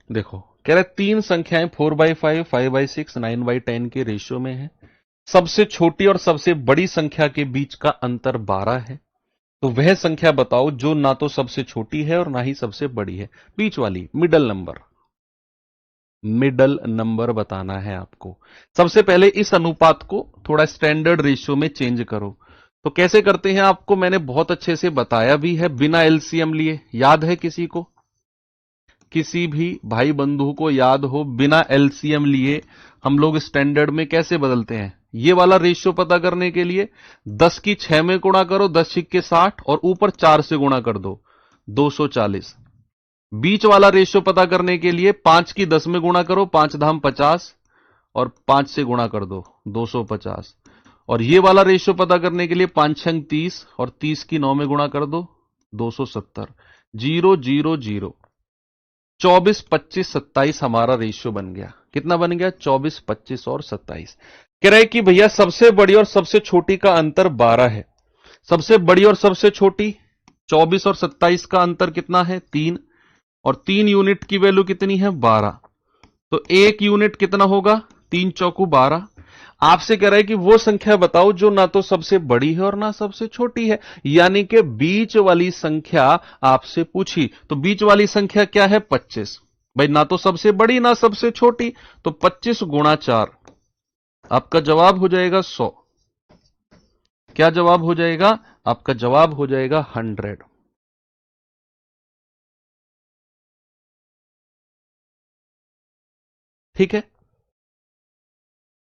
A: देखो कह रहे तीन संख्याएं 4/5, 5/6, 9/10 के रेशियो में है। सबसे छोटी और सबसे बड़ी संख्या के बीच का अंतर 12 है। तो वह संख्या बताओ जो ना तो सबसे छोटी है और ना ही सबसे बड़ी है, बीच वाली, मिडल नंबर। मिडल नंबर बताना है आपको। सबसे पहले इस अनुपात को थोड़ा स्टैंडर्ड रेशियो में चेंज करो। तो कैसे करते हैं आपको मैंने बहुत अच्छे से बताया भी है, बिना एलसीएम लिए। याद है किसी को, किसी भी भाई बंधु को याद हो, बिना एलसीएम लिए हम लोग स्टैंडर्ड में कैसे बदलते हैं? ये वाला रेशियो पता करने के लिए 10 की 6 में गुणा करो, 10 छिक्के 60, और ऊपर 4 से गुणा कर दो, 240। बीच वाला रेशियो पता करने के लिए 5 की 10 में गुणा करो, 5 धाम 50, और 5 से गुणा कर दो, 250। और ये वाला रेशियो पता करने के लिए 5 छंग 30, और 30 की 9 में गुणा कर दो, 270। 0 0 0, 24 25 27 हमारा रेशियो बन गया। कितना बन गया? 24 25 और 27। कह रहे कि भैया सबसे बड़ी और सबसे छोटी का अंतर 12 है। सबसे बड़ी और सबसे छोटी 24 और 27 का अंतर कितना है? 3। और 3 यूनिट की वैल्यू कितनी है? 12। तो 1 यूनिट कितना होगा? 3 चौकू 12। आपसे कह रहा है कि वो संख्या बताओ जो ना तो सबसे बड़ी है और ना सबसे छोटी है, यानी कि बीच वाली संख्या आपसे पूछी। तो बीच वाली संख्या क्या है? 25। भाई ना तो सबसे बड़ी ना सबसे छोटी, तो 25 गुणा 4, आपका जवाब हो जाएगा 100। क्या जवाब हो जाएगा? आपका जवाब हो जाएगा 100। ठीक है,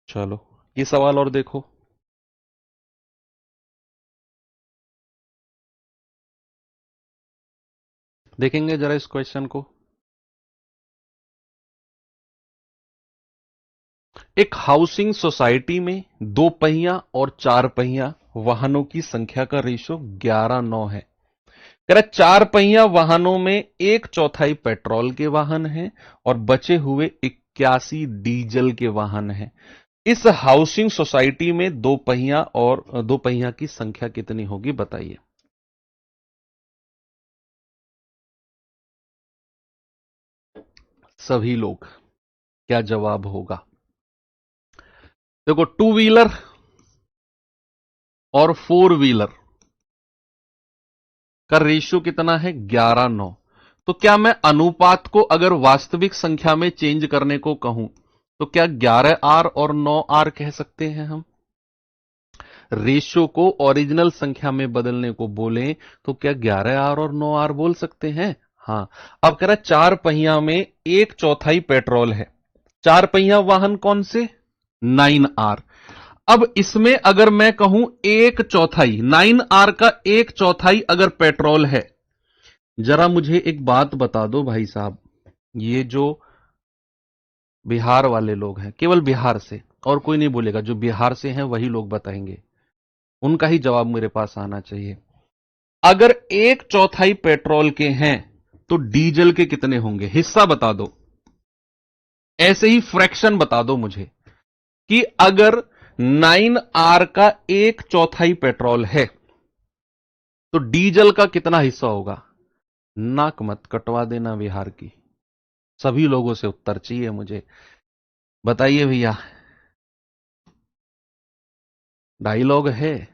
A: चलो ये सवाल और देखो। देखेंगे जरा इस क्वेश्चन को। एक हाउसिंग सोसाइटी में 2 पहिया और 4 पहिया वाहनों की संख्या का रेशो 11:9 है। कह रहा 4 पहिया वाहनों में 1/4 पेट्रोल के वाहन हैं और बचे हुए 81 डीजल के वाहन हैं। इस हाउसिंग सोसाइटी में 2 पहिया और 2 पहिया की संख्या कितनी होगी बताइए। सभी लोग क्या जवाब होगा? देखो, 2 व्हीलर और 4 व्हीलर का रेशियो कितना है? 11:9। तो क्या मैं अनुपात को अगर वास्तविक संख्या में चेंज करने को कहूं तो क्या 11R और 9R कह सकते हैं हम? रेशियो को ओरिजिनल संख्या में बदलने को बोलें तो क्या 11R और 9R बोल सकते हैं? हां। अब कह रहा 4 पहिया में 1/4 पेट्रोल है। 4 पहिया वाहन कौन से? 9R। अब इसमें अगर मैं कहूं 1/4, 9R का 1/4 अगर पेट्रोल है, जरा मुझे एक बात बता दो भाई साहब, ये जो बिहार वाले लोग हैं, केवल बिहार से, और कोई नहीं बोलेगा, जो बिहार से हैं वही लोग बताएंगे, उनका ही जवाब मेरे पास आना चाहिए। अगर 1/4 पेट्रोल के हैं तो डीजल के कितने होंगे? हिस्सा बता दो, ऐसे ही फ्रैक्शन बता दो मुझे कि अगर 9R का 1/4 पेट्रोल है तो डीजल का कितना हिस्सा होगा? नाक मत कटवा देना बिहार की, सभी लोगों से उत्तर चाहिए मुझे। बताइए भैया। डायलॉग है,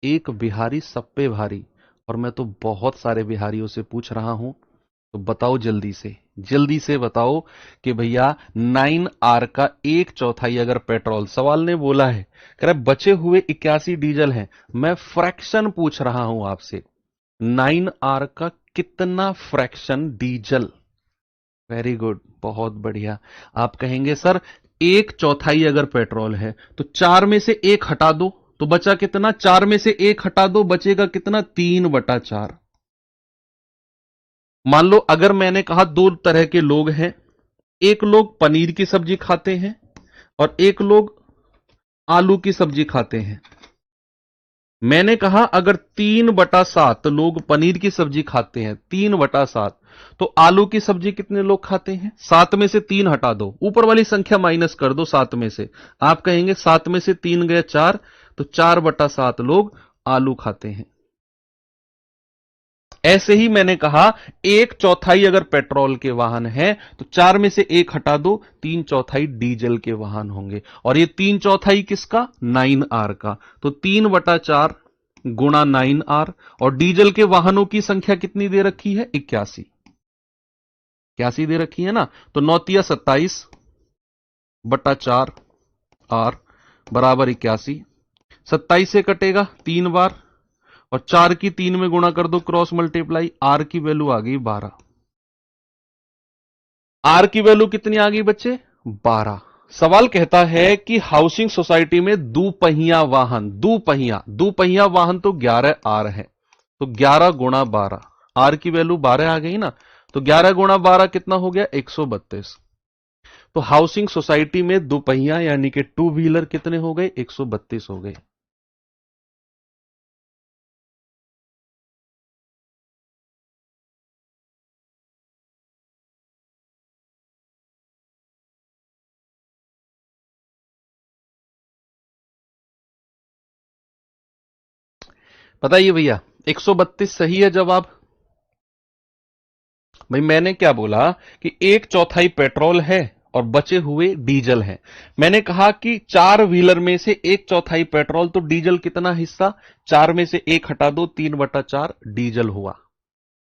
A: एक बिहारी सब पे भारी, और मैं तो बहुत सारे बिहारियों से पूछ रहा हूं, तो बताओ जल्दी से बताओ कि भैया 9R का 1/4 अगर पेट्रोल, सवाल ने बोला है, कह रहा बचे हुए 81 डीजल हैं, मैं फ्रैक्शन पूछ रहा हूं आपसे, 9R का कितना फ्रैक्शन डीजल? वेरी गुड, बहुत बढ़िया। आप कहेंगे सर 1/4 अगर पेट्रोल है तो 4 में से 1 हटा दो तो बचा कितना? 4 में से 1 हटा दो, बचेगा कितना? 3/4। मान लो अगर मैंने कहा 2 तरह के लोग हैं, एक लोग पनीर की सब्जी खाते हैं और एक लोग आलू की सब्जी खाते हैं। मैंने कहा अगर 3/7 लोग पनीर की सब्जी खाते हैं, 3/7, तो आलू की सब्जी कितने लोग खाते हैं? 7 में से 3 हटा दो, ऊपर वाली संख्या माइनस कर दो 7 में से। आप कहेंगे 7 में से 3 गए 4, तो 4/7 लोग आलू खाते हैं। ऐसे ही मैंने कहा 1/4 अगर पेट्रोल के वाहन हैं तो 4 में से 1 हटा दो, 3/4 डीजल के वाहन होंगे। और ये 3/4 किसका? 9R का। तो 3/4 गुणा 9R, और डीजल के वाहनों की संख्या कितनी दे रखी है? 81 दे रखी है ना। तो 9 तिया 27 बटा 4 R बराबर 81। 27 से कटेगा 3 बार, और 4 की 3 में गुणा कर दो, क्रॉस मल्टीप्लाई, R की वैल्यू आ गई 12। R की वैल्यू कितनी आ गई बच्चे? 12। सवाल कहता है कि हाउसिंग सोसाइटी में दुपहिया वाहन, दुपहिया वाहन तो 11 R है, तो 11 गुणा 12, R की वैल्यू 12 आ गई ना, तो 11 गुणा 12 कितना हो गया? 132। तो हाउसिंग सोसाइटी में दुपहिया यानी कि टू व्हीलर कितने हो गए? 132 हो गए। बताइए भैया, 132 सही है जवाब? भाई मैंने क्या बोला कि 1/4 पेट्रोल है और बचे हुए डीजल है। मैंने कहा कि 4 व्हीलर में से 1/4 पेट्रोल, तो डीजल कितना हिस्सा? 4 में से 1 हटा दो, 3/4 डीजल हुआ,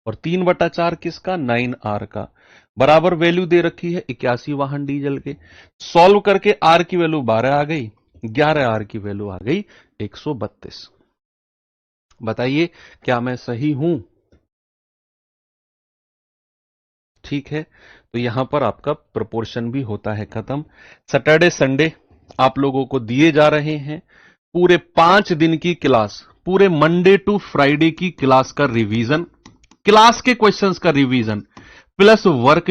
A: और 3/4 किसका? 9R का। बराबर वैल्यू दे रखी है 81 वाहन डीजल के। सॉल्व करके R की वैल्यू 12 आ गई, 11R की वैल्यू आ गई 132। बताइए क्या मैं सही हूं? ठीक है, तो यहां पर आपका प्रोपोर्शन भी होता है खत्म। सैटरडे संडे आप लोगों को दिए जा रहे हैं पूरे 5 दिन की क्लास, पूरे मंडे टू फ्राइडे की क्लास का रिवीजन, क्लास के क्वेश्चंस का रिवीजन प्लस वर्क